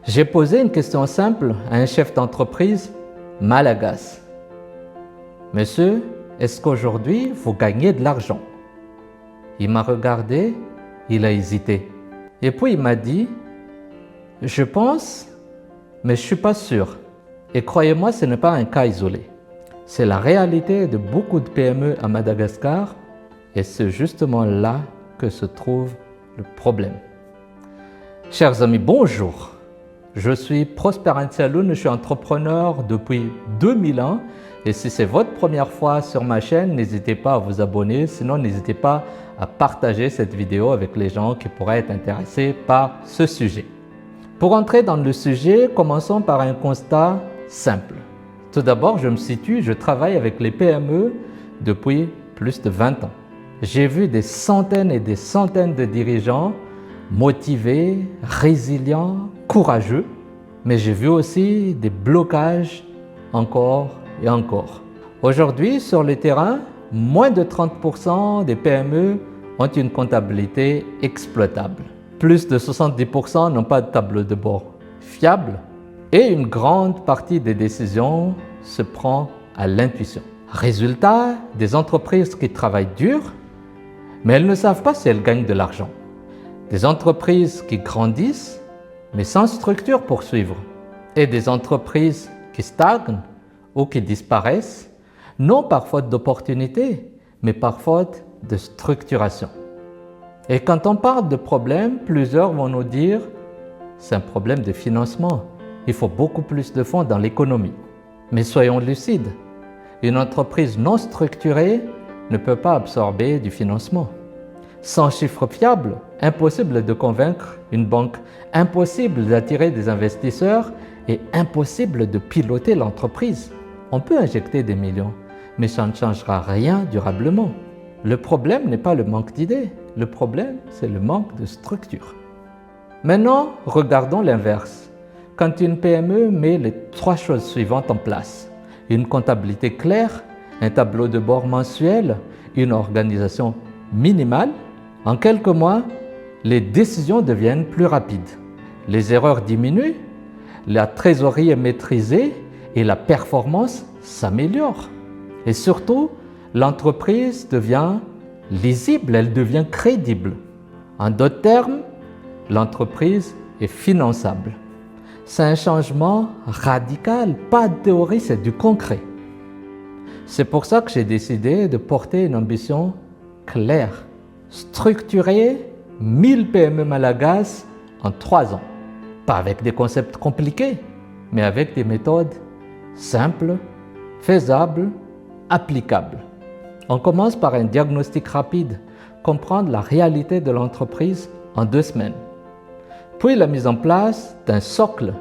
J'ai posé une question simple à un chef d'entreprise malagasy. Monsieur, est-ce qu'aujourd'hui vous gagnez de l'argent? Il m'a regardé, il a hésité. Et puis il m'a dit, je pense, mais je ne suis pas sûr. Et croyez-moi, ce n'est pas un cas isolé. C'est la réalité de beaucoup de PME à Madagascar et c'est justement là que se trouve le problème. Chers amis, bonjour. Je suis Prosper Antialoun, je suis entrepreneur depuis 2001 et si c'est votre première fois sur ma chaîne, n'hésitez pas à vous abonner, sinon n'hésitez pas à partager cette vidéo avec les gens qui pourraient être intéressés par ce sujet. Pour entrer dans le sujet, commençons par un constat simple. Tout d'abord, je me situe, je travaille avec les PME depuis plus de 20 ans. J'ai vu des centaines et des centaines de dirigeants motivés, résilients, courageux, mais j'ai vu aussi des blocages encore et encore. Aujourd'hui, sur le terrain, moins de 30% des PME ont une comptabilité exploitable. Plus de 70% n'ont pas de tableau de bord fiable et une grande partie des décisions se prend à l'intuition. Résultat, des entreprises qui travaillent dur, mais elles ne savent pas si elles gagnent de l'argent. Des entreprises qui grandissent, mais sans structure pour suivre. Et des entreprises qui stagnent ou qui disparaissent, non par faute d'opportunité, mais par faute de structuration. Et quand on parle de problème, plusieurs vont nous dire c'est un problème de financement. Il faut beaucoup plus de fonds dans l'économie. Mais soyons lucides, une entreprise non structurée ne peut pas absorber du financement. Sans chiffres fiables, impossible de convaincre une banque, impossible d'attirer des investisseurs et impossible de piloter l'entreprise. On peut injecter des millions, mais ça ne changera rien durablement. Le problème n'est pas le manque d'idées, le problème c'est le manque de structure. Maintenant, regardons l'inverse. Quand une PME met les 3 choses suivantes en place, une comptabilité claire, un tableau de bord mensuel, une organisation minimale, en quelques mois, les décisions deviennent plus rapides. Les erreurs diminuent, la trésorerie est maîtrisée et la performance s'améliore. Et surtout, l'entreprise devient lisible, elle devient crédible. En d'autres termes, l'entreprise est finançable. C'est un changement radical, pas de théorie, c'est du concret. C'est pour ça que j'ai décidé de porter une ambition claire. Structurer 1000 PME malagasy en 3 ans. Pas avec des concepts compliqués, mais avec des méthodes simples, faisables, applicables. On commence par un diagnostic rapide, comprendre la réalité de l'entreprise en 2 semaines. Puis la mise en place d'un socle,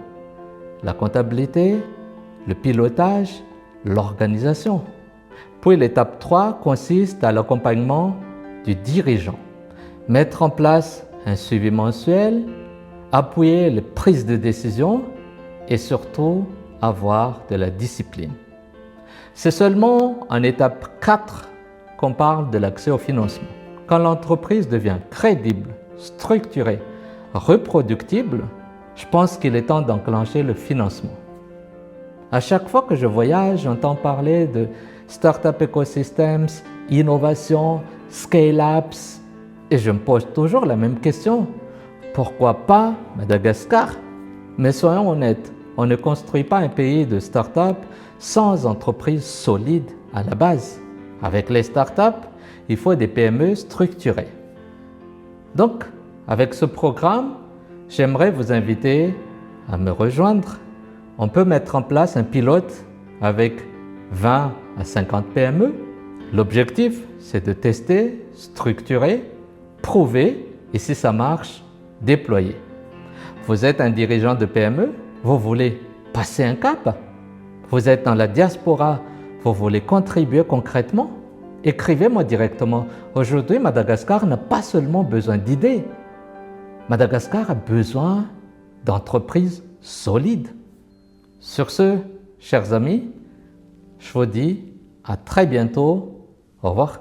la comptabilité, le pilotage, l'organisation. Puis l'étape 3 consiste à l'accompagnement du dirigeant. Mettre en place un suivi mensuel, appuyer les prises de décision et surtout avoir de la discipline. C'est seulement en étape 4 qu'on parle de l'accès au financement. Quand l'entreprise devient crédible, structurée, reproductible, je pense qu'il est temps d'enclencher le financement. À chaque fois que je voyage, j'entends parler de Startup Ecosystems, innovation, scale-ups, et je me pose toujours la même question. Pourquoi pas Madagascar? Mais soyons honnêtes, on ne construit pas un pays de start-up sans entreprise solide à la base. Avec les start-up, il faut des PME structurées. Donc, avec ce programme, j'aimerais vous inviter à me rejoindre. On peut mettre en place un pilote avec 20 à 50 PME. L'objectif, c'est de tester, structurer, prouver et si ça marche, déployer. Vous êtes un dirigeant de PME, vous voulez passer un cap. Vous êtes dans la diaspora, vous voulez contribuer concrètement. Écrivez-moi directement. Aujourd'hui, Madagascar n'a pas seulement besoin d'idées. Madagascar a besoin d'entreprises solides. Sur ce, chers amis, je vous dis à très bientôt. Au revoir.